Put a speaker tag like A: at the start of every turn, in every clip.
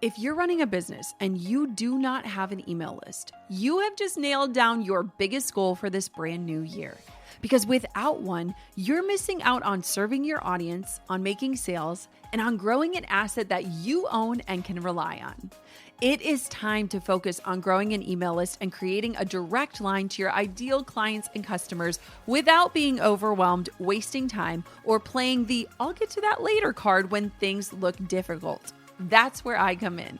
A: If you're running a business and you do not have an email list, you have just nailed down your biggest goal for this brand new year. Because without one, you're missing out on serving your audience, on making sales, and on growing an asset that you own and can rely on. It is time to focus on growing an email list and creating a direct line to your ideal clients and customers without being overwhelmed, wasting time, or playing the "I'll get to that later" card when things look difficult. That's where I come in.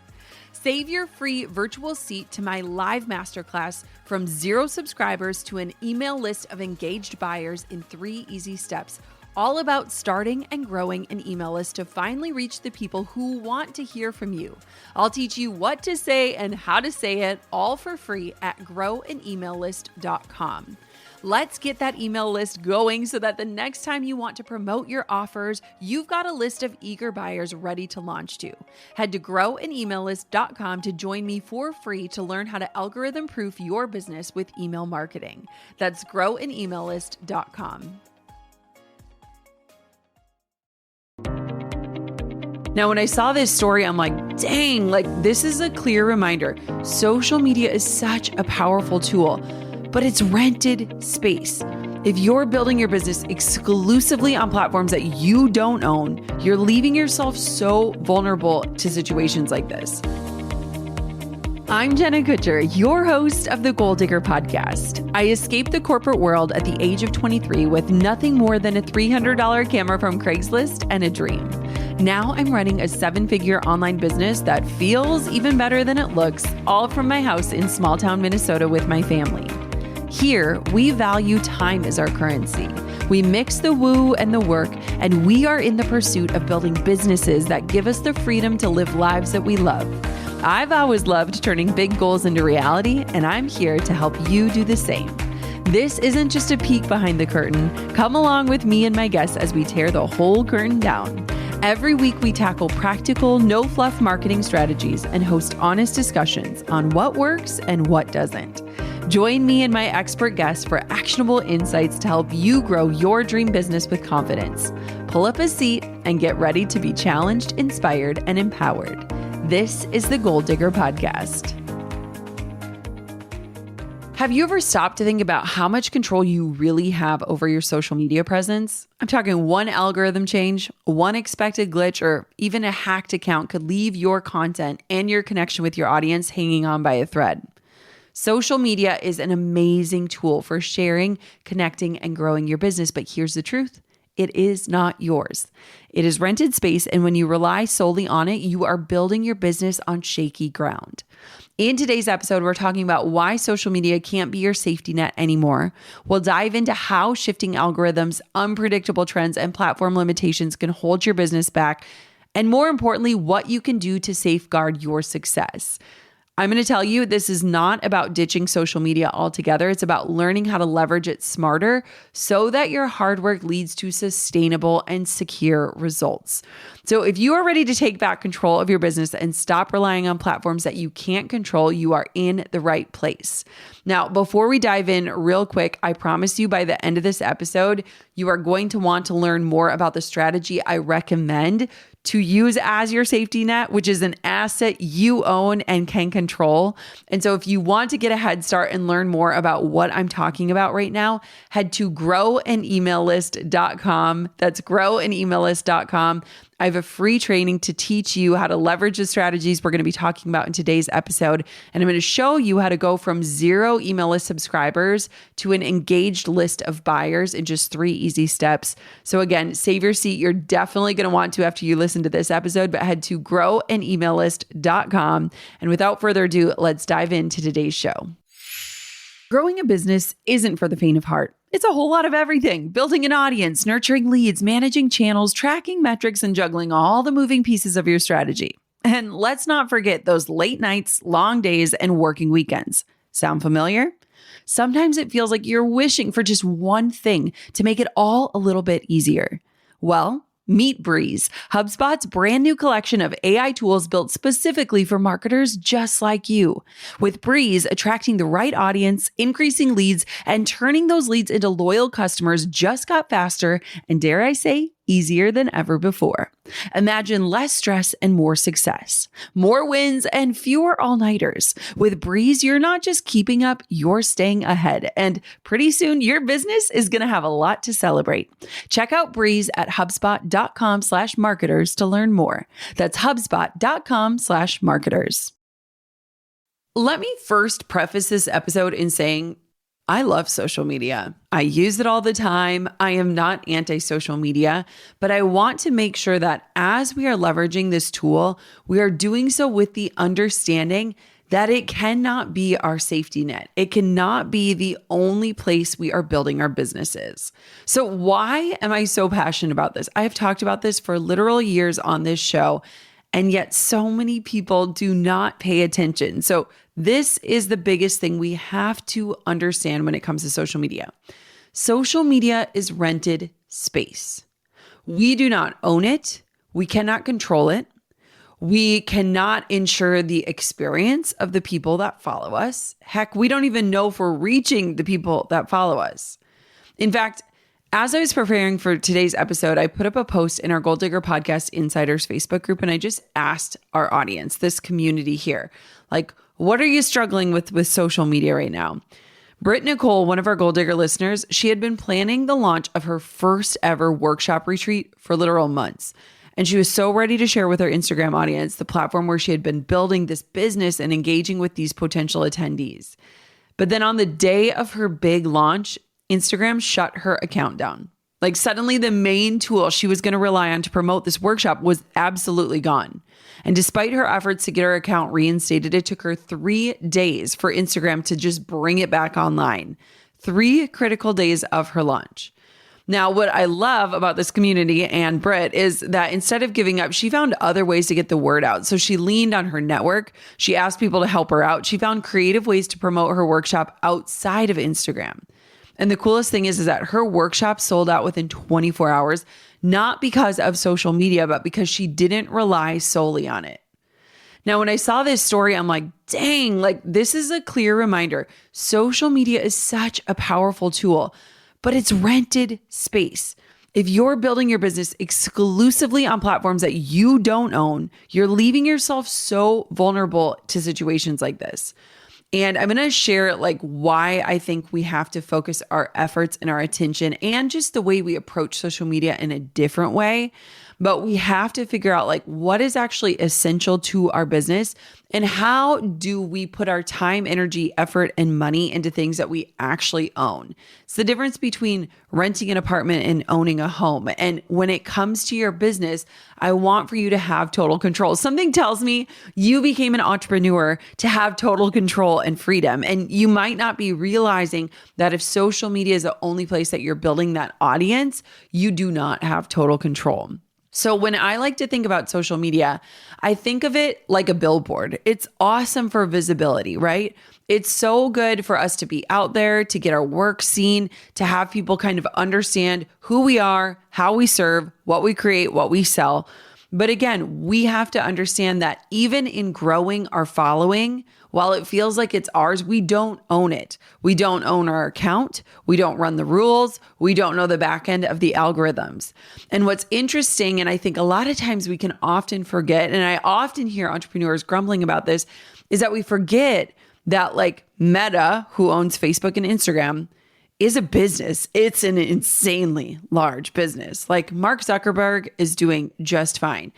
A: Save your free virtual seat to my live masterclass from 0 subscribers to an email list of engaged buyers in 3 easy steps, all about starting and growing an email list to finally reach the people who want to hear from you. I'll teach you what to say and how to say it, all for free at growanaemaillist.com. Let's get that email list going so that the next time you want to promote your offers, you've got a list of eager buyers ready to launch to. Head to growanaemaillist.com to join me for free to learn how to algorithm proof your business with email marketing. That's growanaemaillist.com. Now, when I saw this story, I'm like, dang, this is a clear reminder. Social media is such a powerful tool, but it's rented space. If you're building your business exclusively on platforms that you don't own, you're leaving yourself so vulnerable to situations like this. I'm Jenna Kutcher, your host of the Goal Digger Podcast. I escaped the corporate world at the age of 23 with nothing more than a $300 camera from Craigslist and a dream. Now I'm running a 7-figure online business that feels even better than it looks, all from my house in small town Minnesota with my family. Here, we value time as our currency. We mix the woo and the work, and we are in the pursuit of building businesses that give us the freedom to live lives that we love. I've always loved turning big goals into reality, and I'm here to help you do the same. This isn't just a peek behind the curtain. Come along with me and my guests as we tear the whole curtain down. Every week, we tackle practical, no-fluff marketing strategies and host honest discussions on what works and what doesn't. Join me and my expert guests for actionable insights to help you grow your dream business with confidence. Pull up a seat and get ready to be challenged, inspired, and empowered. This is the Goal Digger Podcast. Have you ever stopped to think about how much control you really have over your social media presence? I'm talking one algorithm change, one expected glitch, or even a hacked account could leave your content and your connection with your audience hanging on by a thread. Social media is an amazing tool for sharing, connecting, and growing your business, but here's the truth. It is not yours. It is rented space, and when you rely solely on it, you are building your business on shaky ground. In today's episode, we're talking about why social media can't be your safety net anymore. We'll dive into how shifting algorithms, unpredictable trends, and platform limitations can hold your business back, and more importantly, what you can do to safeguard your success. I'm going to tell you, this is not about ditching social media altogether. It's about learning how to leverage it smarter so that your hard work leads to sustainable and secure results. So if you are ready to take back control of your business and stop relying on platforms that you can't control, you are in the right place. Now, before we dive in real quick, I promise you by the end of this episode, you are going to want to learn more about the strategy I recommend to use as your safety net, which is an asset you own and can control. And so if you want to get a head start and learn more about what I'm talking about right now, head to growanaemaillist.com. That's growanaemaillist.com. I have a free training to teach you how to leverage the strategies we're going to be talking about in today's episode. And I'm going to show you how to go from 0 email list subscribers to an engaged list of buyers in just 3 easy steps. So again, save your seat. You're definitely going to want to after you listen to this episode, but head to growanaemaillist.com. And without further ado, let's dive into today's show. Growing a business isn't for the faint of heart. It's a whole lot of everything: building an audience, nurturing leads, managing channels, tracking metrics, and juggling all the moving pieces of your strategy. And let's not forget those late nights, long days, and working weekends. Sound familiar? Sometimes it feels like you're wishing for just one thing to make it all a little bit easier. Well, meet Breeze, HubSpot's brand new collection of AI tools built specifically for marketers just like you. With Breeze, attracting the right audience, increasing leads, and turning those leads into loyal customers just got faster and, dare I say, easier than ever before. Imagine less stress and more success, more wins and fewer all-nighters. With Breeze, you're not just keeping up, you're staying ahead. And pretty soon, your business is going to have a lot to celebrate. Check out Breeze at HubSpot.com/marketers to learn more. That's HubSpot.com/marketers. Let me first preface this episode in saying, I love social media. I use it all the time. I am not anti-social media, but I want to make sure that as we are leveraging this tool, we are doing so with the understanding that it cannot be our safety net. It cannot be the only place we are building our businesses. So why am I so passionate about this? I have talked about this for literal years on this show, and yet so many people do not pay attention. So this is the biggest thing we have to understand when it comes to social media. Social media is rented space. We do not own it. We cannot control it. We cannot ensure the experience of the people that follow us. Heck, we don't even know if we're reaching the people that follow us. In fact, as I was preparing for today's episode, I put up a post in our Goal Digger Podcast Insiders Facebook group, and I just asked our audience, this community here, like, what are you struggling with social media right now? Britt Nicole, one of our Goal Digger listeners, she had been planning the launch of her first ever workshop retreat for literal months. And she was so ready to share with her Instagram audience the platform where she had been building this business and engaging with these potential attendees. But then on the day of her big launch, Instagram shut her account down. Like suddenly the main tool she was going to rely on to promote this workshop was absolutely gone. And despite her efforts to get her account reinstated, it took her 3 days for Instagram to just bring it back online. 3 critical days of her launch. Now, what I love about this community and Britt is that instead of giving up, she found other ways to get the word out. So she leaned on her network. She asked people to help her out. She found creative ways to promote her workshop outside of Instagram. And the coolest thing is that her workshop sold out within 24 hours, not because of social media, but because she didn't rely solely on it. Now, when I saw this story, I'm like, dang, like this is a clear reminder. Social media is such a powerful tool, but it's rented space. If you're building your business exclusively on platforms that you don't own, you're leaving yourself so vulnerable to situations like this. And I'm going to share like why I think we have to focus our efforts and our attention and just the way we approach social media in a different way. But we have to figure out like what is actually essential to our business and how do we put our time, energy, effort, and money into things that we actually own. It's the difference between renting an apartment and owning a home. And when it comes to your business, I want for you to have total control. Something tells me you became an entrepreneur to have total control and freedom. And you might not be realizing that if social media is the only place that you're building that audience, you do not have total control. So when I like to think about social media, I think of it like a billboard. It's awesome for visibility, right? It's so good for us to be out there, to get our work seen, to have people kind of understand who we are, how we serve, what we create, what we sell. But again, we have to understand that even in growing our following, while it feels like it's ours, we don't own it. We don't own our account. We don't run the rules. We don't know the back end of the algorithms. And what's interesting, and I think a lot of times we can often forget, and I often hear entrepreneurs grumbling about this, is that we forget that like Meta, who owns Facebook and Instagram, is a business. It's an insanely large business. Like Mark Zuckerberg is doing just fine.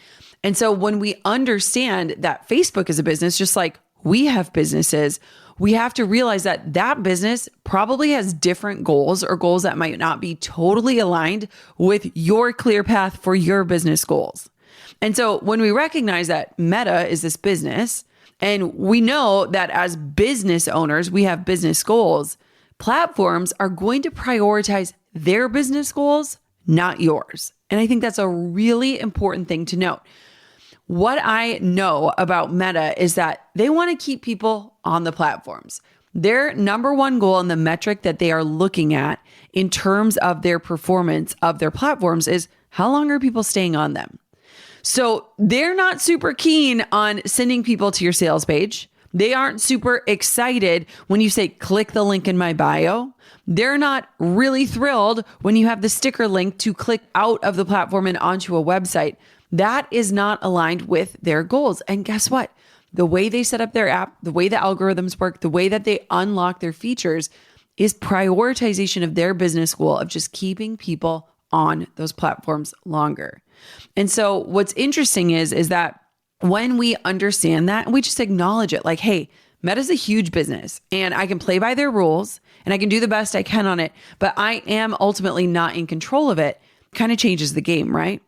A: And so when we understand that Facebook is a business, just like we have businesses, we have to realize that that business probably has different goals or goals that might not be totally aligned with your clear path for your business goals. And so when we recognize that Meta is this business, and we know that as business owners, we have business goals, platforms are going to prioritize their business goals, not yours. And I think that's a really important thing to note. What I know about Meta is that they want to keep people on the platforms. Their number one goal and the metric that they are looking at in terms of their performance of their platforms is how long are people staying on them? So they're not super keen on sending people to your sales page. They aren't super excited when you say, click the link in my bio. They're not really thrilled when you have the sticker link to click out of the platform and onto a website. That is not aligned with their goals. And guess what? The way they set up their app, the way the algorithms work, the way that they unlock their features is prioritization of their business goal of just keeping people on those platforms longer. And so what's interesting is that when we understand that and we just acknowledge it, like, hey, Meta's a huge business and I can play by their rules and I can do the best I can on it, but I am ultimately not in control of it, kind of changes the game, right?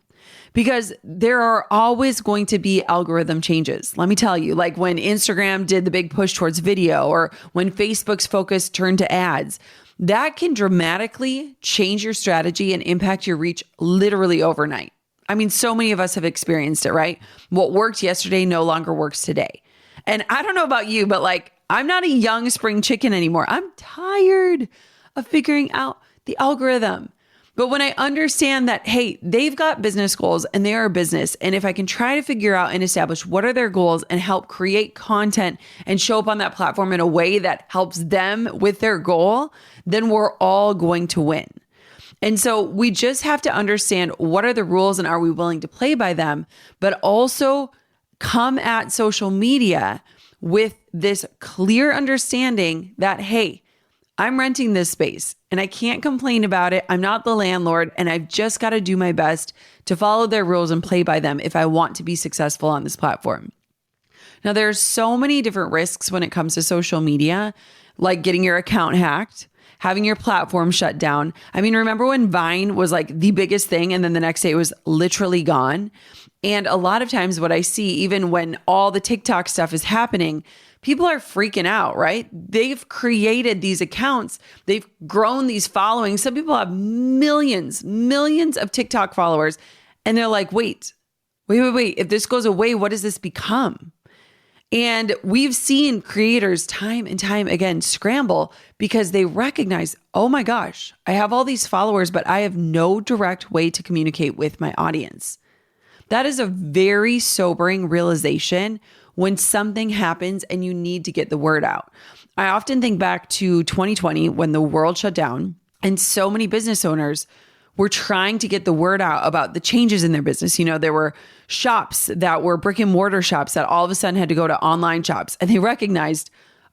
A: Because there are always going to be algorithm changes. Let me tell you, like when Instagram did the big push towards video or when Facebook's focus turned to ads, that can dramatically change your strategy and impact your reach literally overnight. I mean, so many of us have experienced it, right? What worked yesterday no longer works today. And I don't know about you, but like, I'm not a young spring chicken anymore. I'm tired of figuring out the algorithm. But when I understand that, hey, they've got business goals and they are a business. And if I can try to figure out and establish what are their goals and help create content and show up on that platform in a way that helps them with their goal, then we're all going to win. And so we just have to understand what are the rules and are we willing to play by them, but also come at social media with this clear understanding that, hey, I'm renting this space and I can't complain about it. I'm not the landlord and I've just got to do my best to follow their rules and play by them if I want to be successful on this platform. Now, there's so many different risks when it comes to social media, like getting your account hacked, having your platform shut down. I mean, remember when Vine was like the biggest thing and then the next day it was literally gone? And a lot of times what I see, even when all the TikTok stuff is happening, people are freaking out, right? They've created these accounts. They've grown these followings. Some people have millions of TikTok followers. And they're like, wait. If this goes away, what does this become? And we've seen creators time and time again scramble because they recognize, oh my gosh, I have all these followers, but I have no direct way to communicate with my audience. That is a very sobering realization when something happens and you need to get the word out. I often think back to 2020 when the world shut down and so many business owners were trying to get the word out about the changes in their business. You know, there were shops that were brick and mortar shops that all of a sudden had to go to online shops, and they recognized,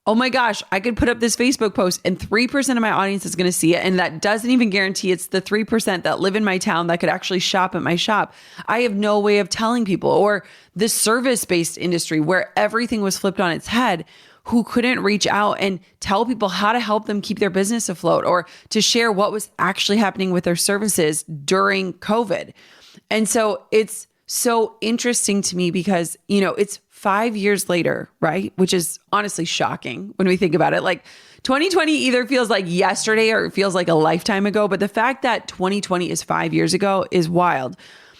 A: oh my gosh, I could put up this Facebook post and 3% of my audience is going to see it. And that doesn't even guarantee it's the 3% that live in my town that could actually shop at my shop. I have no way of telling people. Or the service-based industry where everything was flipped on its head, who couldn't reach out and tell people how to help them keep their business afloat or to share what was actually happening with their services during COVID. And so it's so interesting to me because, you know, it's 5 years later, right? Which is honestly shocking when we think about it. Like 2020 either feels like yesterday or it feels like a lifetime ago. But the fact that 2020 is 5 years ago is wild.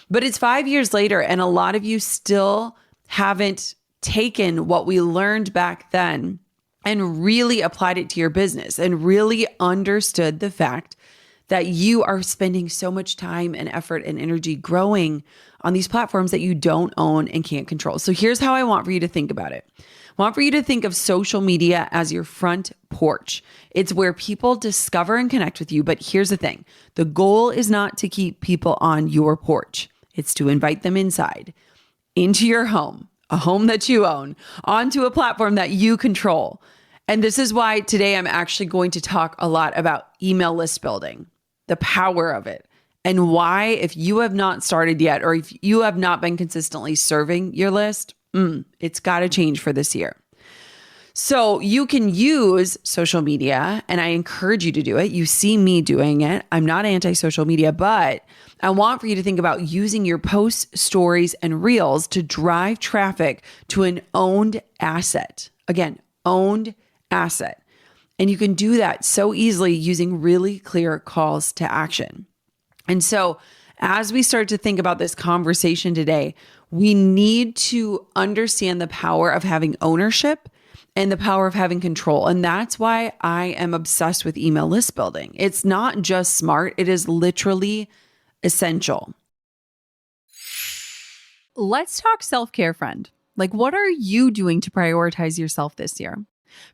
A: But it's 5 years later and a lot of you still haven't taken what we learned back then and really applied it to your business and really understood the fact that you are spending so much time and effort and energy growing on these platforms that you don't own and can't control. So here's how I want for you to think about it. I want for you to think of social media as your front porch. It's where people discover and connect with you. But here's the thing. The goal is not to keep people on your porch. It's to invite them inside, into your home, a home that you own, onto a platform that you control. And this is why today I'm actually going to talk a lot about email list building, the power of it, and why, if you have not started yet, or if you have not been consistently serving your list, it's got to change for this year. So you can use social media, and I encourage you to do it. You see me doing it. I'm not anti-social media, but I want for you to think about using your posts, stories, and reels to drive traffic to an owned asset. Again, owned asset. And you can do that so easily using really clear calls to action. And so as we start to think about this conversation today, we need to understand the power of having ownership and the power of having control. And that's why I am obsessed with email list building. It's not just smart, it is literally essential.
B: Let's talk self-care, friend.
A: Like, what are you doing to prioritize yourself this year?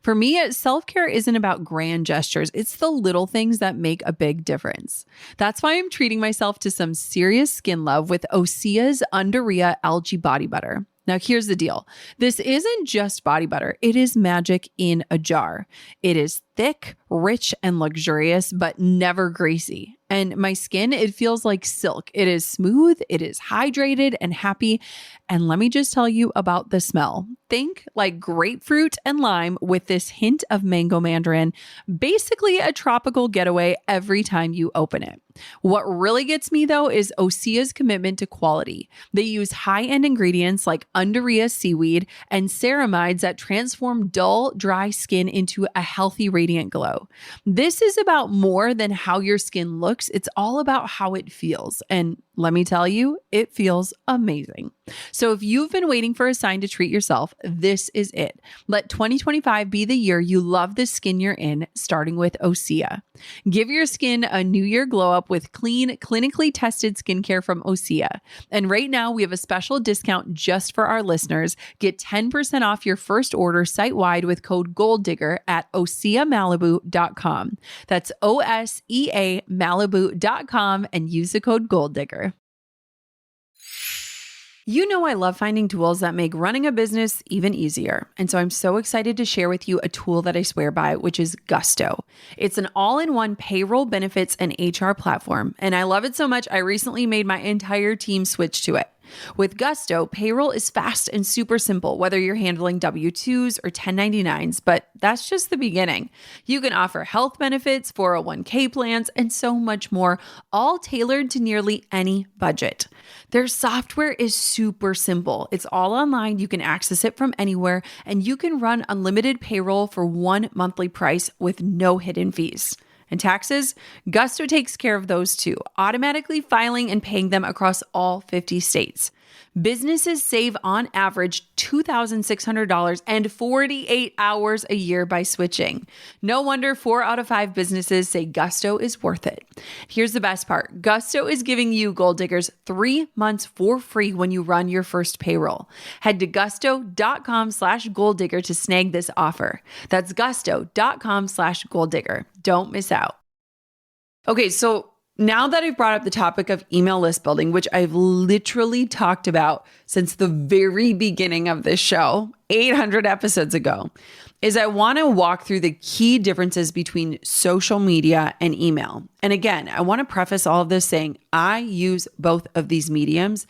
A: For me, self-care isn't about grand gestures. It's the little things that make a big difference. That's why I'm treating myself to some serious skin love with Osea's Undaria Algae Body Butter. Now, here's the deal. This isn't just body butter. It is magic in a jar. It is thick, rich, and luxurious, but never greasy. And my skin, it feels like silk. It is smooth, it is hydrated and happy. And let me just tell you about the smell. Think like grapefruit and lime with this hint of mango mandarin, basically a tropical getaway every time you open it. What really gets me though is Osea's commitment to quality. They use high-end ingredients like Undaria seaweed and ceramides that transform dull, dry skin into a healthy, radiant glow. This is about more than how your skin looks. It's all about how it feels. And let me tell you, it feels amazing. So if you've been waiting for a sign to treat yourself, this is it. Let 2025 be the year you love the skin you're in, starting with Osea. Give your skin a new year glow up with clean, clinically tested skincare from Osea. And right now we have a special discount just for our listeners. Get 10% off your first order site-wide with code GOLDDIGGER at OseaMalibu.com. That's OSEA Malibu.com and use the code GOLDDIGGER. You know I love finding tools that make running a business even easier. And so I'm so excited to share with you a tool that I swear by, which is Gusto. It's an all-in-one payroll, benefits, and HR platform. And I love it so much, I recently made my entire team switch to it. With Gusto, payroll is fast and super simple, whether you're handling W-2s or 1099s, but that's just the beginning. You can offer health benefits, 401k plans, and so much more, all tailored to nearly any budget. Their software is super simple. It's all online. You can access it from anywhere, and you can run unlimited payroll for one monthly price with no hidden fees. And taxes? Gusto takes care of those too, automatically filing and paying them across all 50 states. Businesses save on average $2,600 and 48 hours a year by switching. No wonder 4 out of 5 businesses say Gusto is worth it. Here's the best part. Gusto is giving you Gold Diggers 3 months for free when you run your first payroll. Head to gusto.com/golddigger to snag this offer. That's gusto.com/golddigger. Don't miss out. Okay, so now that I've brought up the topic of email list building, which I've literally talked about since the very beginning of this show, 800 episodes ago, is I want to walk through the key differences between social media and email. And again, I want to preface all of this saying I use both of these mediums.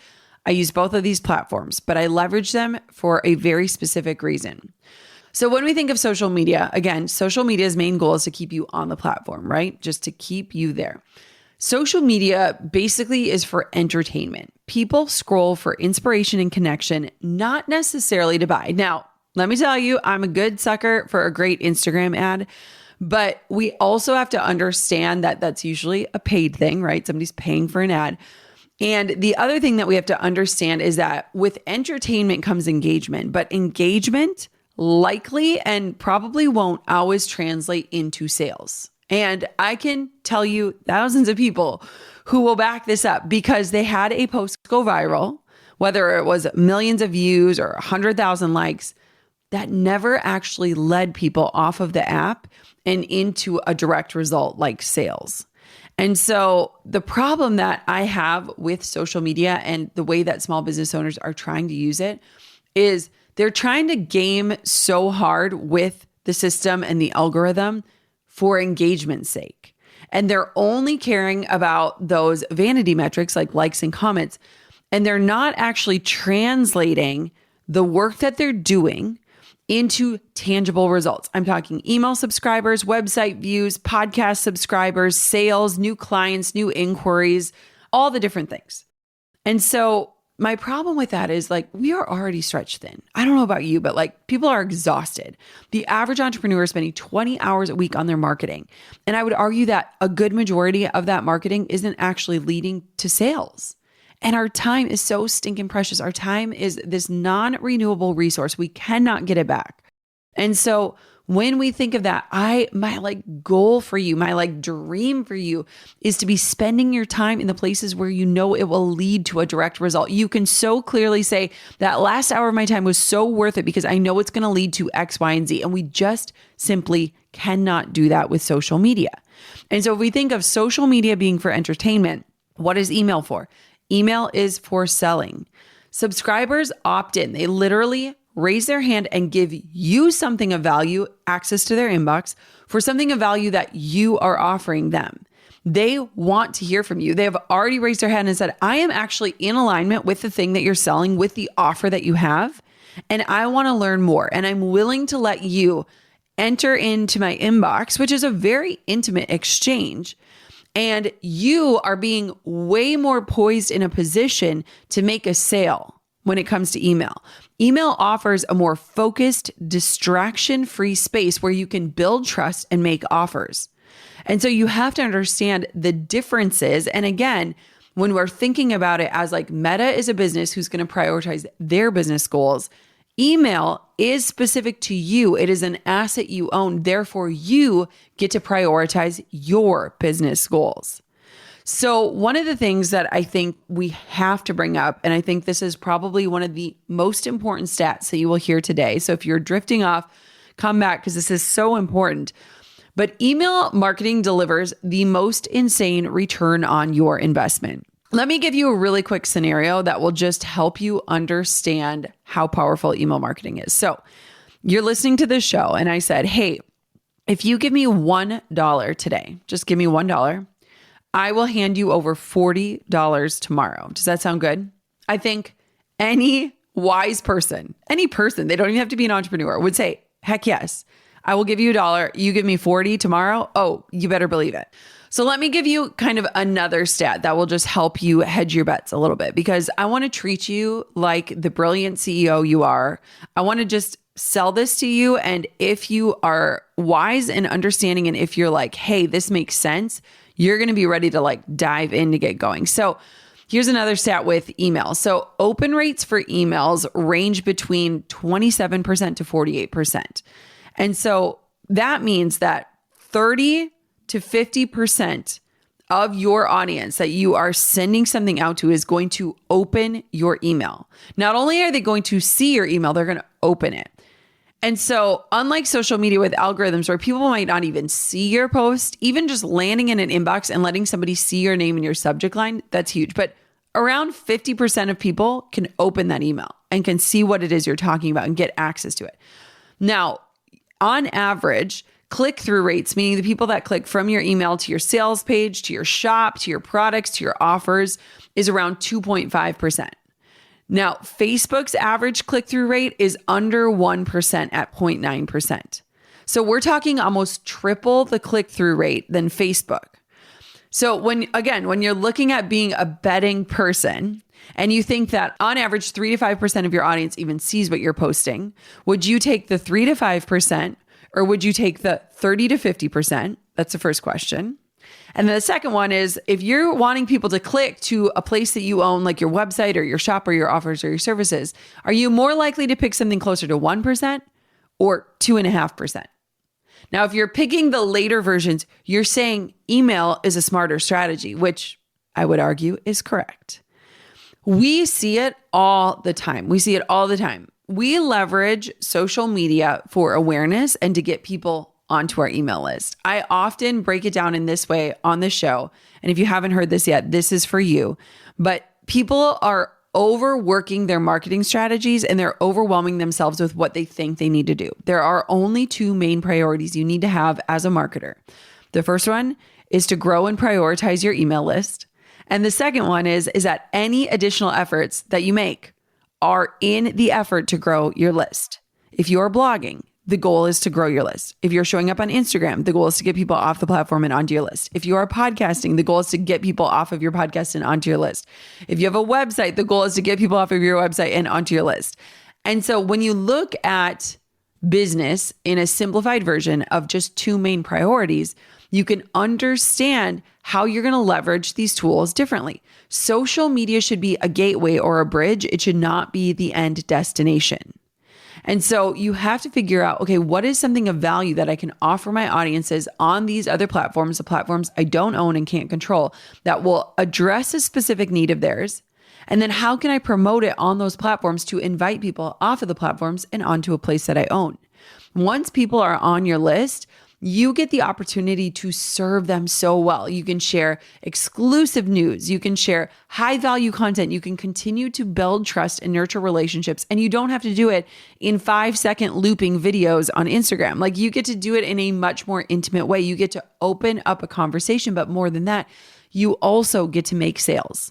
A: I use both of these platforms, but I leverage them for a very specific reason. So when we think of social media, again, social media's main goal is to keep you on the platform, right? Just to keep you there. Social media basically is for entertainment. People scroll for inspiration and connection, not necessarily to buy. Now, let me tell you, I'm a good sucker for a great Instagram ad, but we also have to understand that that's usually a paid thing, right? Somebody's paying for an ad. And the other thing that we have to understand is that with entertainment comes engagement, but engagement likely and probably won't always translate into sales. And I can tell you thousands of people who will back this up because they had a post go viral, whether it was millions of views or 100,000 likes, that never actually led people off of the app and into a direct result like sales. And so the problem that I have with social media and the way that small business owners are trying to use it is they're trying to game so hard with the system and the algorithm for engagement's sake. And they're only caring about those vanity metrics like likes and comments. And they're not actually translating the work that they're doing into tangible results. I'm talking email subscribers, website views, podcast subscribers, sales, new clients, new inquiries, all the different things. And so my problem with that is like, we are already stretched thin. I don't know about you, but like people are exhausted. The average entrepreneur is spending 20 hours a week on their marketing. And I would argue that a good majority of that marketing isn't actually leading to sales. And our time is so stinking precious. Our time is this non-renewable resource. We cannot get it back. And so when we think of that, my goal for you, my dream for you is to be spending your time in the places where you know it will lead to a direct result. You can so clearly say that last hour of my time was so worth it because I know it's going to lead to X, Y, and Z. And we just simply cannot do that with social media. And so if we think of social media being for entertainment, what is email for? Email is for selling. Subscribers opt in. They literally raise their hand and give you something of value, access to their inbox for something of value that you are offering them. They want to hear from you. They have already raised their hand and said, I am actually in alignment with the thing that you're selling, with the offer that you have, and I want to learn more. And I'm willing to let you enter into my inbox, which is a very intimate exchange. And you are being way more poised in a position to make a sale when it comes to email. Email offers a more focused, distraction-free space where you can build trust and make offers. And so you have to understand the differences. And again, when we're thinking about it as Meta is a business who's going to prioritize their business goals, email is specific to you. It is an asset you own. Therefore, you get to prioritize your business goals. So one of the things that I think we have to bring up, and I think this is probably one of the most important stats that you will hear today. So if you're drifting off, come back because this is so important. But email marketing delivers the most insane return on your investment. Let me give you a really quick scenario that will just help you understand how powerful email marketing is. So you're listening to this show and I said, hey, if you give me $1 today, just give me $1, I will hand you over $40 tomorrow. Does that sound good? I think any wise person, they don't even have to be an entrepreneur, would say, heck yes, I will give you $1. You give me 40 tomorrow. Oh, you better believe it. So let me give you kind of another stat that will just help you hedge your bets a little bit, because I want to treat you like the brilliant CEO you are. I want to just sell this to you. And if you are wise and understanding, and if you're like, hey, this makes sense, you're going to be ready to dive in to get going. So here's another stat with email. So open rates for emails range between 27% to 48%. And so that means that 30 to 50% of your audience that you are sending something out to is going to open your email. Not only are they going to see your email, they're going to open it. And so unlike social media with algorithms where people might not even see your post, even just landing in an inbox and letting somebody see your name in your subject line, that's huge. But around 50% of people can open that email and can see what it is you're talking about and get access to it. Now, on average, click-through rates, meaning the people that click from your email to your sales page, to your shop, to your products, to your offers, is around 2.5%. Now, Facebook's average click-through rate is under 1% at 0.9%. So we're talking almost triple the click-through rate than Facebook. So when you're looking at being a betting person and you think that on average 3 to 5% of your audience even sees what you're posting, would you take the 3 to 5% or would you take the 30 to 50%? That's the first question. And then the second one is, if you're wanting people to click to a place that you own, like your website or your shop or your offers or your services, are you more likely to pick something closer to 1% or 2.5%? Now, if you're picking the later versions, you're saying email is a smarter strategy, which I would argue is correct. We see it all the time. We leverage social media for awareness and to get people onto our email list. I often break it down in this way on the show. And if you haven't heard this yet, this is for you. But people are overworking their marketing strategies and they're overwhelming themselves with what they think they need to do. There are only 2 main priorities you need to have as a marketer. The first one is to grow and prioritize your email list. And the second one is that any additional efforts that you make are in the effort to grow your list. If you're blogging, the goal is to grow your list. If you're showing up on Instagram, the goal is to get people off the platform and onto your list. If you are podcasting, the goal is to get people off of your podcast and onto your list. If you have a website, the goal is to get people off of your website and onto your list. And so when you look at business in a simplified version of just 2 main priorities, you can understand how you're going to leverage these tools differently. Social media should be a gateway or a bridge. It should not be the end destination. And so you have to figure out, okay, what is something of value that I can offer my audiences on these other platforms, the platforms I don't own and can't control, that will address a specific need of theirs? And then how can I promote it on those platforms to invite people off of the platforms and onto a place that I own? Once people are on your list, you get the opportunity to serve them so well. You can share exclusive news. You can share high value content. You can continue to build trust and nurture relationships. And you don't have to do it in 5-second looping videos on Instagram. Like, you get to do it in a much more intimate way. You get to open up a conversation, but more than that, you also get to make sales.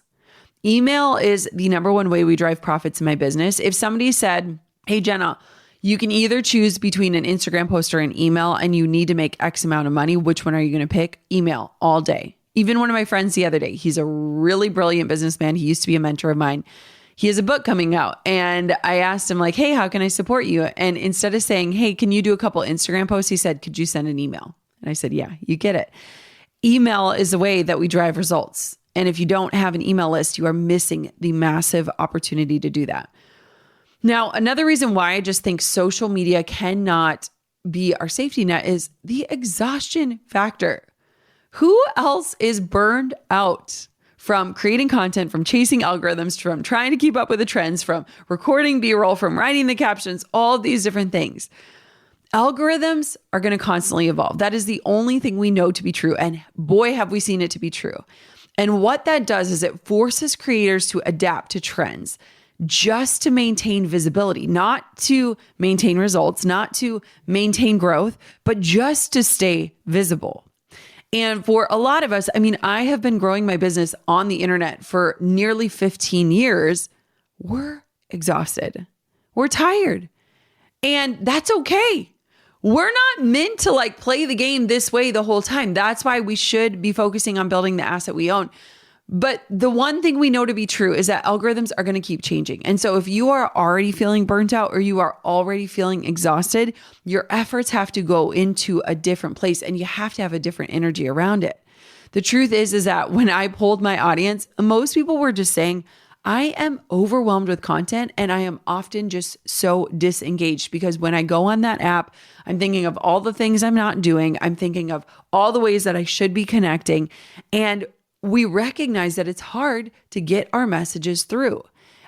A: Email is the number one way we drive profits in my business. If somebody said, hey, Jenna, you can either choose between an Instagram post or an email, and you need to make X amount of money. Which one are you going to pick? Email all day. Even one of my friends the other day, he's a really brilliant businessman. He used to be a mentor of mine. He has a book coming out, and I asked him, like, hey, how can I support you? And instead of saying, hey, can you do a couple Instagram posts? He said, could you send an email? And I said, yeah, you get it. Email is the way that we drive results. And if you don't have an email list, you are missing the massive opportunity to do that. Now, another reason why I just think social media cannot be our safety net is the exhaustion factor. Who else is burned out from creating content, from chasing algorithms, from trying to keep up with the trends, from recording B-roll, from writing the captions, all these different things? Algorithms are going to constantly evolve. That is the only thing we know to be true. And boy, have we seen it to be true. And what that does is it forces creators to adapt to trends, just to maintain visibility, not to maintain results, not to maintain growth, but just to stay visible. And for a lot of us, I mean, I have been growing my business on the internet for nearly 15 years. We're exhausted. We're tired. And that's okay. We're not meant to like play the game this way the whole time. That's why we should be focusing on building the asset we own. But the one thing we know to be true is that algorithms are going to keep changing. And so if you are already feeling burnt out or you are already feeling exhausted, your efforts have to go into a different place and you have to have a different energy around it. The truth is that when I polled my audience, most people were just saying, I am overwhelmed with content and I am often just so disengaged because when I go on that app, I'm thinking of all the things I'm not doing. I'm thinking of all the ways that I should be connecting. And we recognize that it's hard to get our messages through.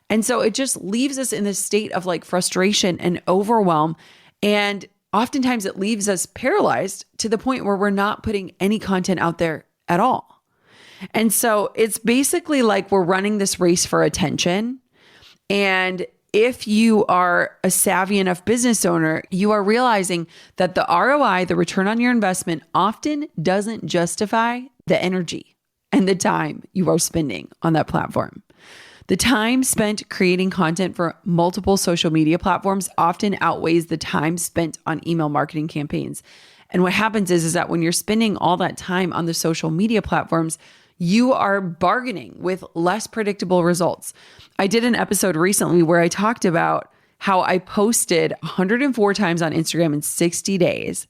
A: And so it just leaves us in this state of like frustration and overwhelm. And oftentimes it leaves us paralyzed to the point where we're not putting any content out there at all. And so it's basically like we're running this race for attention. And if you are a savvy enough business owner, you are realizing that the ROI, the return on your investment, often doesn't justify the energy and the time you are spending on that platform. The time spent creating content for multiple social media platforms often outweighs the time spent on email marketing campaigns. And what happens is that when you're spending all that time on the social media platforms, you are bargaining with less predictable results. I did an episode recently where I talked about how I posted 104 times on Instagram in 60 days.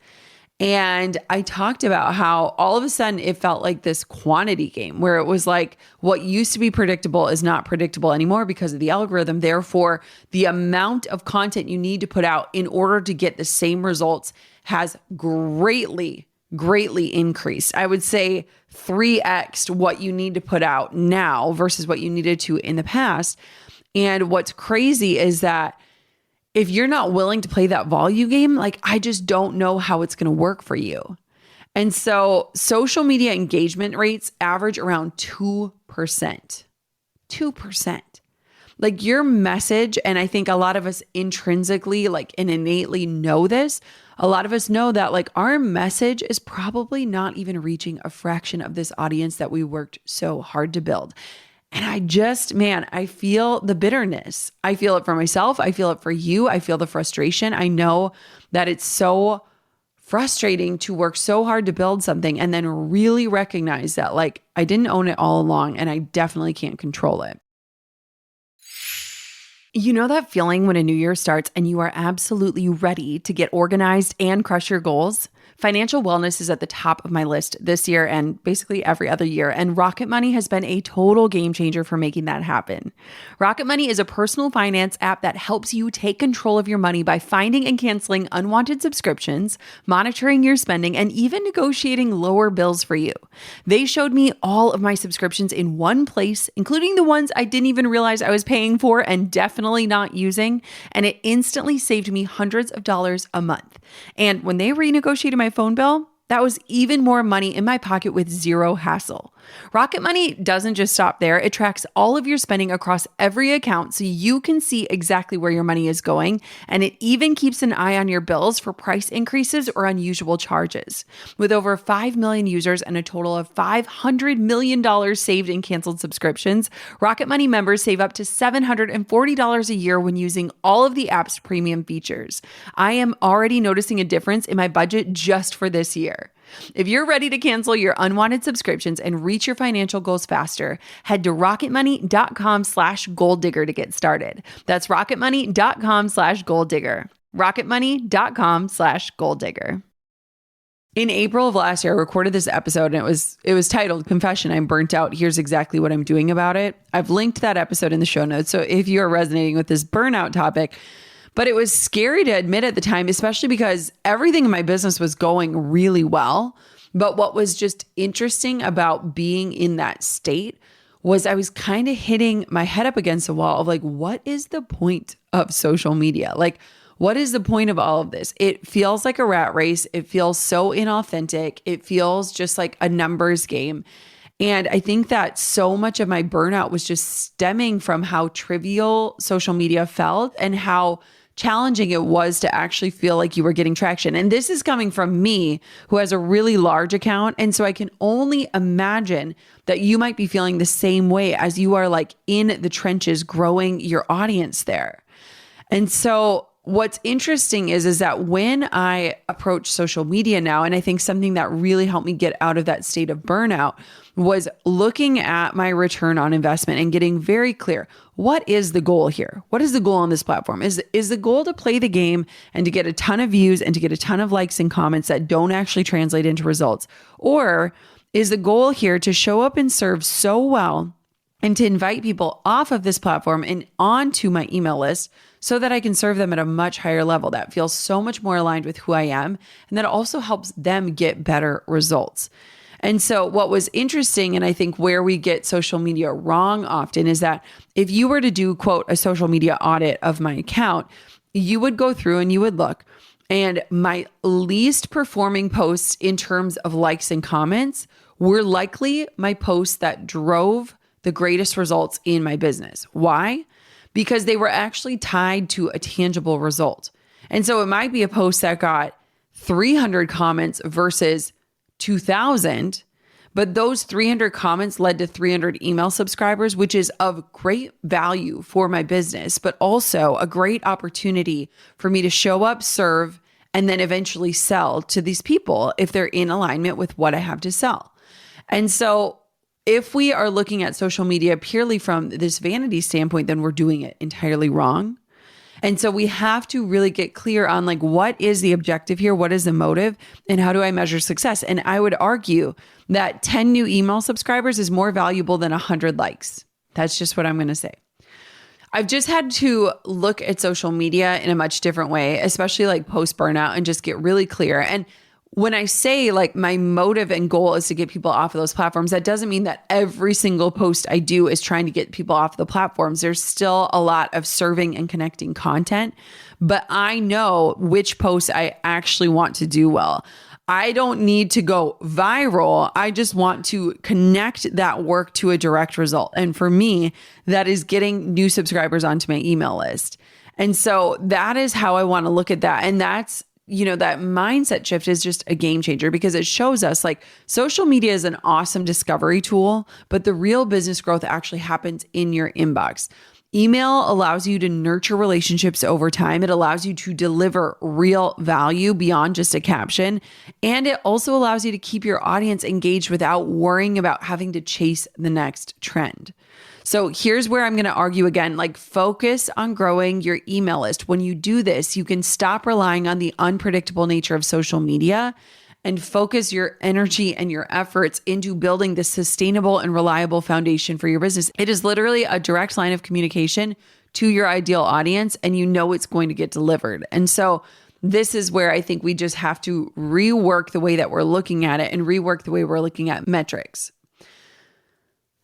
A: And I talked about how all of a sudden it felt like this quantity game where it was like what used to be predictable is not predictable anymore because of the algorithm. Therefore, the amount of content you need to put out in order to get the same results has greatly increased. I would say 3x what you need to put out now versus what you needed to in the past. And what's crazy is that if you're not willing to play that volume game, like I just don't know how it's going to work for you. And so social media engagement rates average around 2%. 2%. Like your message, and I think a lot of us intrinsically like and innately know this, a lot of us know that like our message is probably not even reaching a fraction of this audience that we worked so hard to build. And I feel the bitterness. I feel it for myself. I feel it for you. I feel the frustration. I know that it's so frustrating to work so hard to build something and then really recognize that like I didn't own it all along and I definitely can't control it. You know that feeling when a new year starts and you are absolutely ready to get organized and crush your goals? Financial wellness is at the top of my list this year and basically every other year, and Rocket Money has been a total game changer for making that happen. Rocket Money is a personal finance app that helps you take control of your money by finding and canceling unwanted subscriptions, monitoring your spending, and even negotiating lower bills for you. They showed me all of my subscriptions in one place, including the ones I didn't even realize I was paying for and definitely not using, and it instantly saved me hundreds of dollars a month. And when they renegotiated my phone bill, that was even more money in my pocket with zero hassle. Rocket Money doesn't just stop there. It tracks all of your spending across every account so you can see exactly where your money is going. And it even keeps an eye on your bills for price increases or unusual charges. With over 5 million users and a total of $500 million saved in canceled subscriptions, Rocket Money members save up to $740 a year when using all of the app's premium features. I am already noticing a difference in my budget just for this year. If you're ready to cancel your unwanted subscriptions and reach your financial goals faster, head to rocketmoney.com/goaldigger to get started. That's rocketmoney.com/goaldigger. rocketmoney.com/goaldigger. In April of last year, I recorded this episode and it was titled Confession, I'm Burnt Out. Here's exactly what I'm doing about it. I've linked that episode in the show notes. So if you're resonating with this burnout topic, but it was scary to admit at the time, especially because everything in my business was going really well. But what was just interesting about being in that state was I was kind of hitting my head up against a wall of like, what is the point of social media? Like, what is the point of all of this? It feels like a rat race. It feels so inauthentic. It feels just like a numbers game. And I think that so much of my burnout was just stemming from how trivial social media felt and how challenging it was to actually feel like you were getting traction. And this is coming from me, who has a really large account. And so I can only imagine that you might be feeling the same way as you are like in the trenches growing your audience there. And so what's interesting is that when I approach social media now, and I think something that really helped me get out of that state of burnout was looking at my return on investment and getting very clear. What is the goal here? What is the goal on this platform? Is the goal to play the game and to get a ton of views and to get a ton of likes and comments that don't actually translate into results? Or is the goal here to show up and serve so well and to invite people off of this platform and onto my email list so that I can serve them at a much higher level that feels so much more aligned with who I am and that also helps them get better results? And so what was interesting, and I think where we get social media wrong often, is that if you were to do, quote, a social media audit of my account, you would go through and you would look. And my least performing posts in terms of likes and comments were likely my posts that drove the greatest results in my business. Why? Because they were actually tied to a tangible result. And so it might be a post that got 300 comments versus 2,000, but those 300 comments led to 300 email subscribers, which is of great value for my business, but also a great opportunity for me to show up, serve, and then eventually sell to these people if they're in alignment with what I have to sell. And so if we are looking at social media purely from this vanity standpoint, then we're doing it entirely wrong. And so we have to really get clear on like, what is the objective here? What is the motive? And how do I measure success? And I would argue that 10 new email subscribers is more valuable than 100 likes. That's just what I'm going to say. I've just had to look at social media in a much different way, especially like post burnout, and just get really clear. And when I say like my motive and goal is to get people off of those platforms, that doesn't mean that every single post I do is trying to get people off the platforms. There's still a lot of serving and connecting content, but I know which posts I actually want to do well. I don't need to go viral. I just want to connect that work to a direct result. And for me, that is getting new subscribers onto my email list. And so that is how I want to look at that. And that's, that mindset shift is just a game changer because it shows us like social media is an awesome discovery tool, but the real business growth actually happens in your inbox. Email allows you to nurture relationships over time. It allows you to deliver real value beyond just a caption. And it also allows you to keep your audience engaged without worrying about having to chase the next trend. So here's where I'm going to argue again, like focus on growing your email list. When you do this, you can stop relying on the unpredictable nature of social media and focus your energy and your efforts into building this sustainable and reliable foundation for your business. It is literally a direct line of communication to your ideal audience, and you know it's going to get delivered. And so this is where I think we just have to rework the way that we're looking at it and rework the way we're looking at metrics.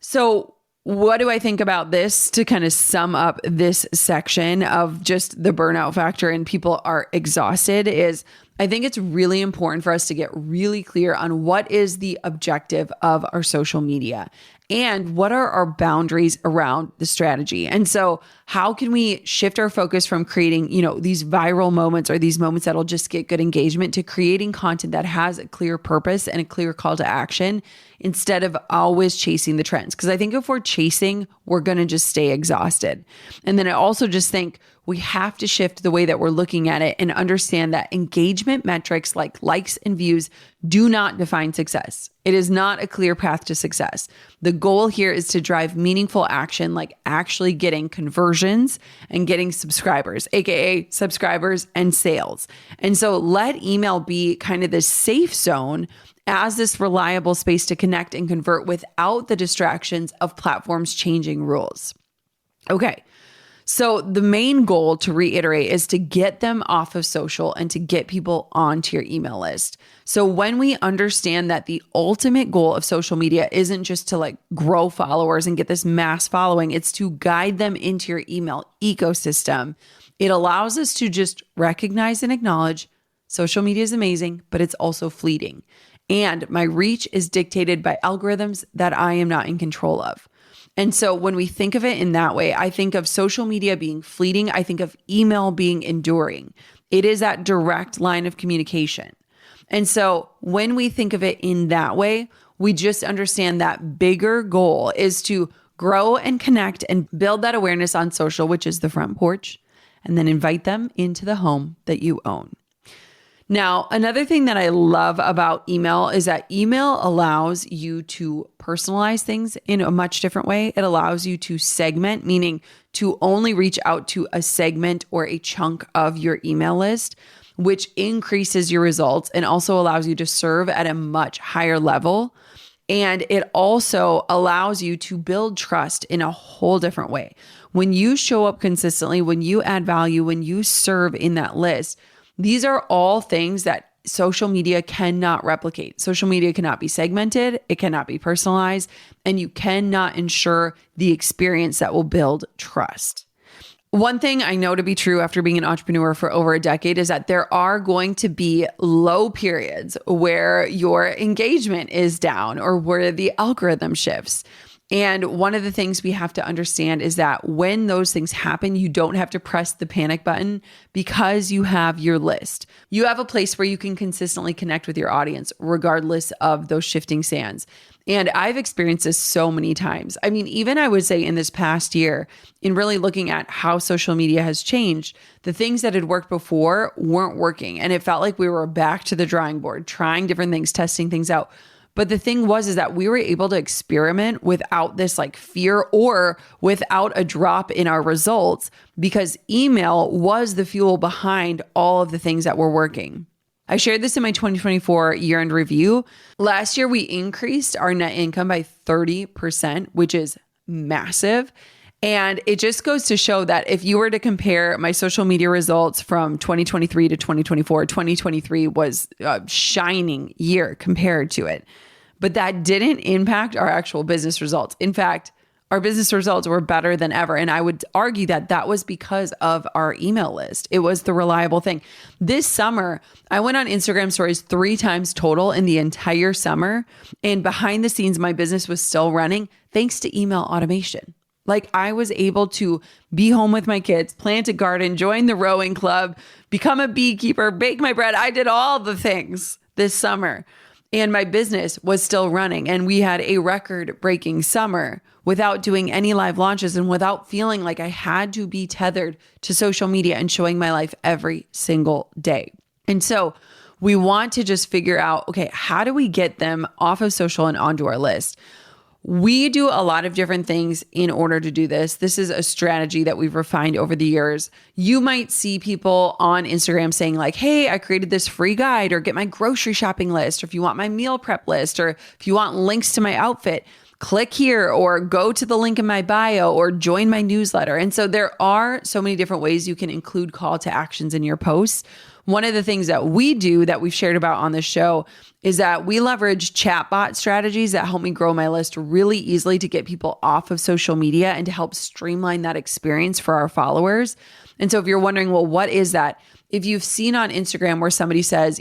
A: So what do I think about this to kind of sum up this section of just the burnout factor and people are exhausted is I think it's really important for us to get really clear on what is the objective of our social media and what are our boundaries around the strategy. And so how can we shift our focus from creating, these viral moments or these moments that'll just get good engagement to creating content that has a clear purpose and a clear call to action instead of always chasing the trends? Because I think if we're chasing, we're going to just stay exhausted. And then I also just think we have to shift the way that we're looking at it and understand that engagement metrics like likes and views do not define success. It is not a clear path to success. The goal here is to drive meaningful action, like actually getting conversions and getting subscribers, AKA subscribers and sales. And so let email be kind of this safe zone as this reliable space to connect and convert without the distractions of platforms changing rules. Okay. So the main goal, to reiterate, is to get them off of social and to get people onto your email list. So when we understand that the ultimate goal of social media isn't just to like grow followers and get this mass following, it's to guide them into your email ecosystem. It allows us to just recognize and acknowledge social media is amazing, but it's also fleeting. And my reach is dictated by algorithms that I am not in control of. And so when we think of it in that way, I think of social media being fleeting. I think of email being enduring. It is that direct line of communication. And so when we think of it in that way, we just understand that bigger goal is to grow and connect and build that awareness on social, which is the front porch, and then invite them into the home that you own. Now, another thing that I love about email is that email allows you to personalize things in a much different way. It allows you to segment, meaning to only reach out to a segment or a chunk of your email list, which increases your results and also allows you to serve at a much higher level. And it also allows you to build trust in a whole different way. When you show up consistently, when you add value, when you serve in that list, these are all things that social media cannot replicate. Social media cannot be segmented, it cannot be personalized, and you cannot ensure the experience that will build trust. One thing I know to be true after being an entrepreneur for over a decade is that there are going to be low periods where your engagement is down or where the algorithm shifts. And one of the things we have to understand is that when those things happen, you don't have to press the panic button because you have your list. You have a place where you can consistently connect with your audience, regardless of those shifting sands. And I've experienced this so many times. I mean, even I would say in this past year, in really looking at how social media has changed, the things that had worked before weren't working. And it felt like we were back to the drawing board, trying different things, testing things out. But the thing is that we were able to experiment without this like fear or without a drop in our results because email was the fuel behind all of the things that were working. I shared this in my 2024 year-end review. Last year, we increased our net income by 30%, which is massive. And it just goes to show that if you were to compare my social media results from 2023 to 2024, 2023 was a shining year compared to it. But that didn't impact our actual business results. In fact, our business results were better than ever. And I would argue that that was because of our email list. It was the reliable thing. This summer, I went on Instagram stories 3 times total in the entire summer. And behind the scenes, my business was still running thanks to email automation. Like I was able to be home with my kids, plant a garden, join the rowing club, become a beekeeper, bake my bread. I did all the things this summer. And my business was still running. And we had a record-breaking summer without doing any live launches and without feeling like I had to be tethered to social media and showing my life every single day. And so we want to just figure out, okay, how do we get them off of social and onto our list? We do a lot of different things in order to do this. This is a strategy that we've refined over the years. You might see people on Instagram saying like, hey, I created this free guide, or get my grocery shopping list, or if you want my meal prep list, or if you want links to my outfit, click here, or go to the link in my bio, or join my newsletter. And so there are so many different ways you can include call to actions in your posts. One of the things that we do that we've shared about on the show is that we leverage chatbot strategies that help me grow my list really easily to get people off of social media and to help streamline that experience for our followers. And so if you're wondering, well, what is that? If you've seen on Instagram where somebody says,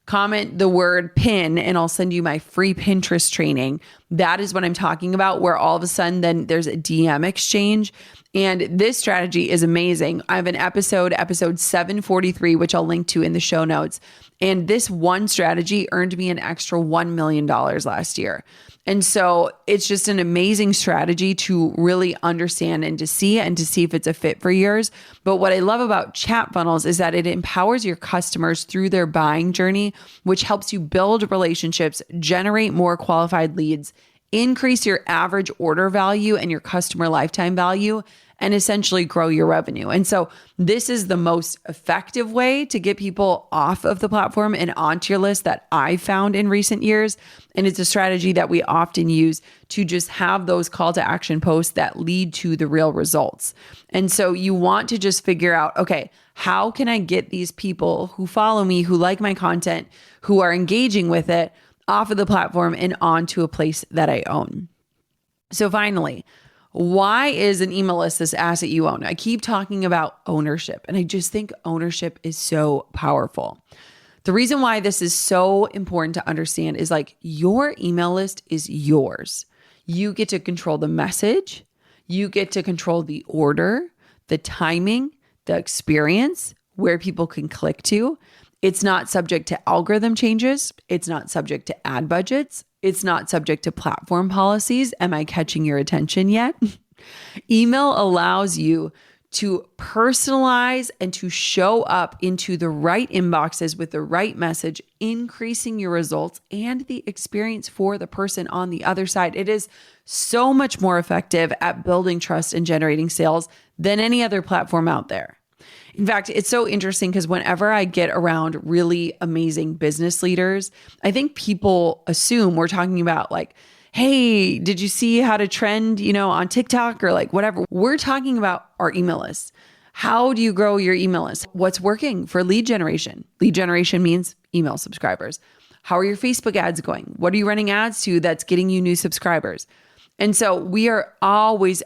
A: comment the word pin and I'll send you my free Pinterest training. That is what I'm talking about, where all of a sudden then there's a DM exchange. And this strategy is amazing. I have an episode 743, which I'll link to in the show notes. And this one strategy earned me an extra $1 million last year. And so it's just an amazing strategy to really understand and to see if it's a fit for yours. But what I love about chat funnels is that it empowers your customers through their buying journey, which helps you build relationships, generate more qualified leads, increase your average order value and your customer lifetime value, and essentially grow your revenue. And so this is the most effective way to get people off of the platform and onto your list that I found in recent years. And it's a strategy that we often use to just have those call to action posts that lead to the real results. And so you want to just figure out, okay, how can I get these people who follow me, who like my content, who are engaging with it, off of the platform and onto a place that I own? So finally, why is an email list this asset you own? I keep talking about ownership, and I just think ownership is so powerful. The reason why this is so important to understand is like your email list is yours. You get to control the message. You get to control the order, the timing, the experience, where people can click to. It's not subject to algorithm changes. It's not subject to ad budgets. It's not subject to platform policies. Am I catching your attention yet? Email allows you to personalize and to show up into the right inboxes with the right message, increasing your results and the experience for the person on the other side. It is so much more effective at building trust and generating sales than any other platform out there. In fact, it's so interesting because whenever I get around really amazing business leaders, I think people assume we're talking about like, hey, did you see how to trend, on TikTok or like whatever? We're talking about our email list. How do you grow your email list? What's working for lead generation? Lead generation means email subscribers. How are your Facebook ads going? What are you running ads to that's getting you new subscribers? And so we are always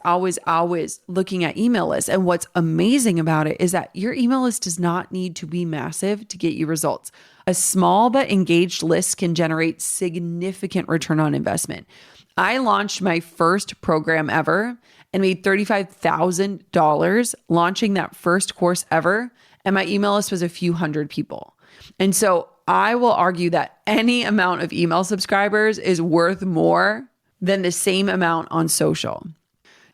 A: looking at email lists. And what's amazing about it is that your email list does not need to be massive to get you results. A small but engaged list can generate significant return on investment. I launched my first program ever and made $35,000 launching that first course ever. And my email list was a few hundred people. And so I will argue that any amount of email subscribers is worth more than the same amount on social.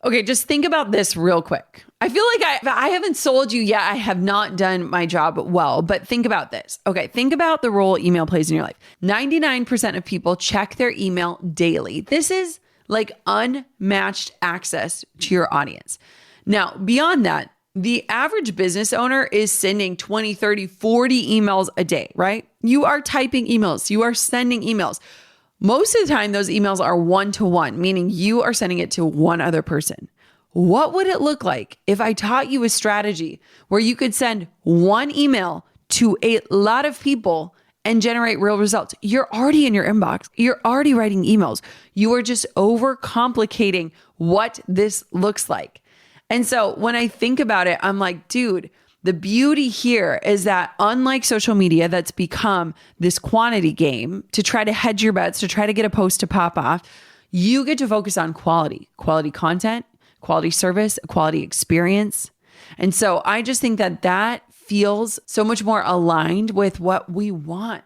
A: Okay, just think about this real quick. I feel like I haven't sold you yet. I have not done my job well, but think about this. Okay, think about the role email plays in your life. 99% of people check their email daily. This is like unmatched access to your audience. Now, beyond that, the average business owner is sending 20, 30, 40 emails a day, right? You are typing emails. You are sending emails. Most of the time, those emails are one-to-one, meaning you are sending it to one other person. What would it look like if I taught you a strategy where you could send one email to a lot of people and generate real results? You're already in your inbox. You're already writing emails. You are just overcomplicating what this looks like. And so when I think about it, I'm like, dude, the beauty here is that unlike social media that's become this quantity game to try to hedge your bets, to try to get a post to pop off, you get to focus on quality content, quality service, quality experience. And so I just think that feels so much more aligned with what we want.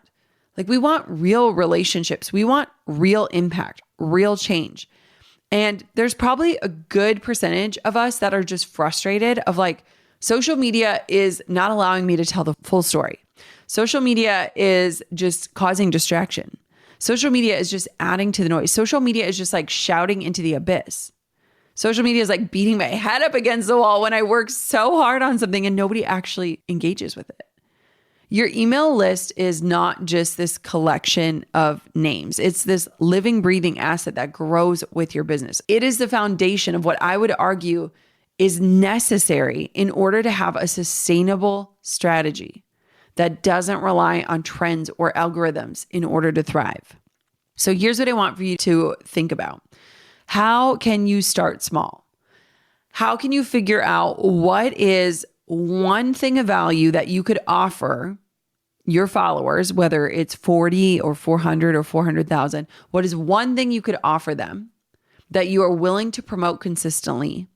A: Like we want real relationships. We want real impact, real change. And there's probably a good percentage of us that are just frustrated of like, social media is not allowing me to tell the full story. Social media is just causing distraction. Social media is just adding to the noise. Social media is just like shouting into the abyss. Social media is like beating my head up against the wall when I work so hard on something and nobody actually engages with it. Your email list is not just this collection of names. It's this living, breathing asset that grows with your business. It is the foundation of what I would argue is necessary in order to have a sustainable strategy that doesn't rely on trends or algorithms in order to thrive. So here's what I want for you to think about. How can you start small? How can you figure out what is one thing of value that you could offer your followers, whether it's 40 or 400 or 400,000? What is one thing you could offer them that you are willing to promote consistently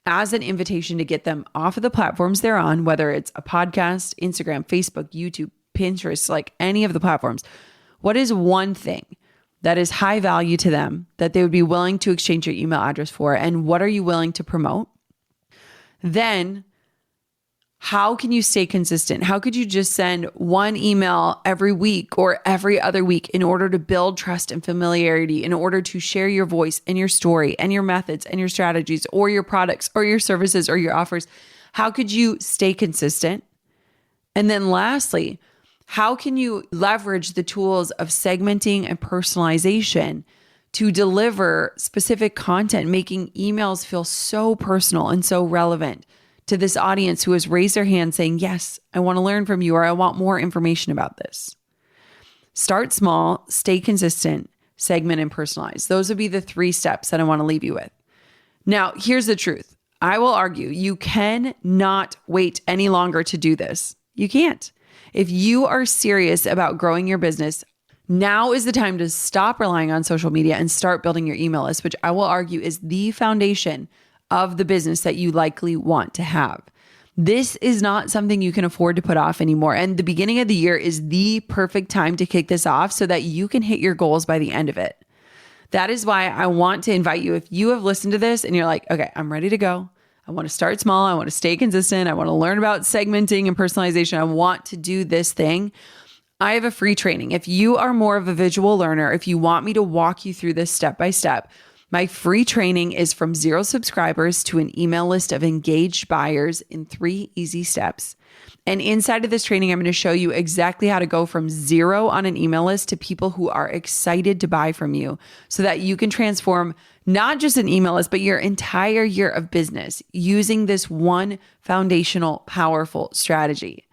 A: as an invitation to get them off of the platforms they're on, whether it's a podcast, Instagram, Facebook, YouTube, Pinterest, like any of the platforms? What is one thing that is high value to them that they would be willing to exchange your email address for? And what are you willing to promote? Then how can you stay consistent? How could you just send one email every week or every other week in order to build trust and familiarity, in order to share your voice and your story and your methods and your strategies or your products or your services or your offers? How could you stay consistent? And then lastly, how can you leverage the tools of segmenting and personalization to deliver specific content, making emails feel so personal and so relevant to this audience who has raised their hand saying, yes, I want to learn from you, or I want more information about this? Start small, stay consistent, segment, and personalize. Those would be the 3 steps that I want to leave you with. Now, here's the truth. I will argue you cannot wait any longer to do this. You can't. If you are serious about growing your business, now is the time to stop relying on social media and start building your email list, which I will argue is the foundation of the business that you likely want to have. This is not something you can afford to put off anymore. And the beginning of the year is the perfect time to kick this off so that you can hit your goals by the end of it. That is why I want to invite you, if you have listened to this and you're like, okay, I'm ready to go. I want to start small. I want to stay consistent. I want to learn about segmenting and personalization. I want to do this thing. I have a free training. If you are more of a visual learner, if you want me to walk you through this step by step, my free training is from 0 subscribers to an email list of engaged buyers in 3 easy steps. And inside of this training, I'm going to show you exactly how to go from 0 on an email list to people who are excited to buy from you so that you can transform not just an email list, but your entire year of business using this one foundational, powerful strategy.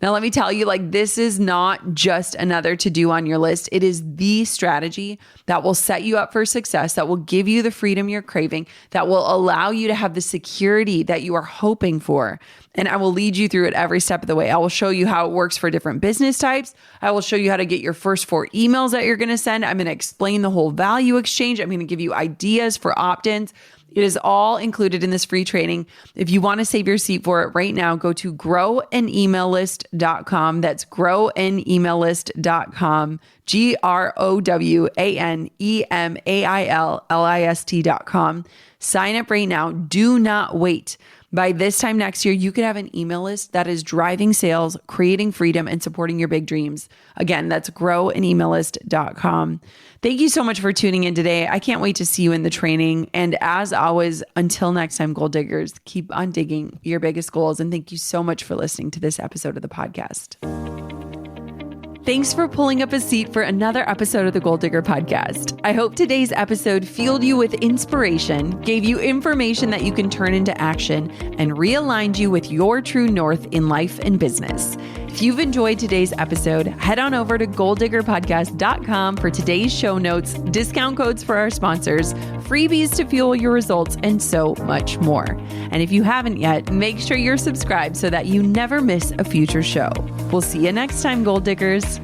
A: Now, let me tell you, this is not just another to-do on your list. It is the strategy that will set you up for success, that will give you the freedom you're craving, that will allow you to have the security that you are hoping for. And I will lead you through it every step of the way. I will show you how it works for different business types. I will show you how to get your first 4 emails that you're going to send. I'm going to explain the whole value exchange. I'm going to give you ideas for opt-ins. It is all included in this free training. If you want to save your seat for it right now, go to growanemaillist.com. That's growanemaillist.com, growanemaillist.com. Sign up right now. Do not wait. By this time next year, you could have an email list that is driving sales, creating freedom, and supporting your big dreams. Again, that's growanemaillist.com. Thank you so much for tuning in today. I can't wait to see you in the training. And as always, until next time, goal diggers, keep on digging your biggest goals. And thank you so much for listening to this episode of the podcast. Thanks for pulling up a seat for another episode of the Goal Digger Podcast. I hope today's episode fueled you with inspiration, gave you information that you can turn into action, and realigned you with your true north in life and business. If you've enjoyed today's episode, head on over to goaldiggerpodcast.com for today's show notes, discount codes for our sponsors, freebies to fuel your results, and so much more. And if you haven't yet, make sure you're subscribed so that you never miss a future show. We'll see you next time, Goal Diggers.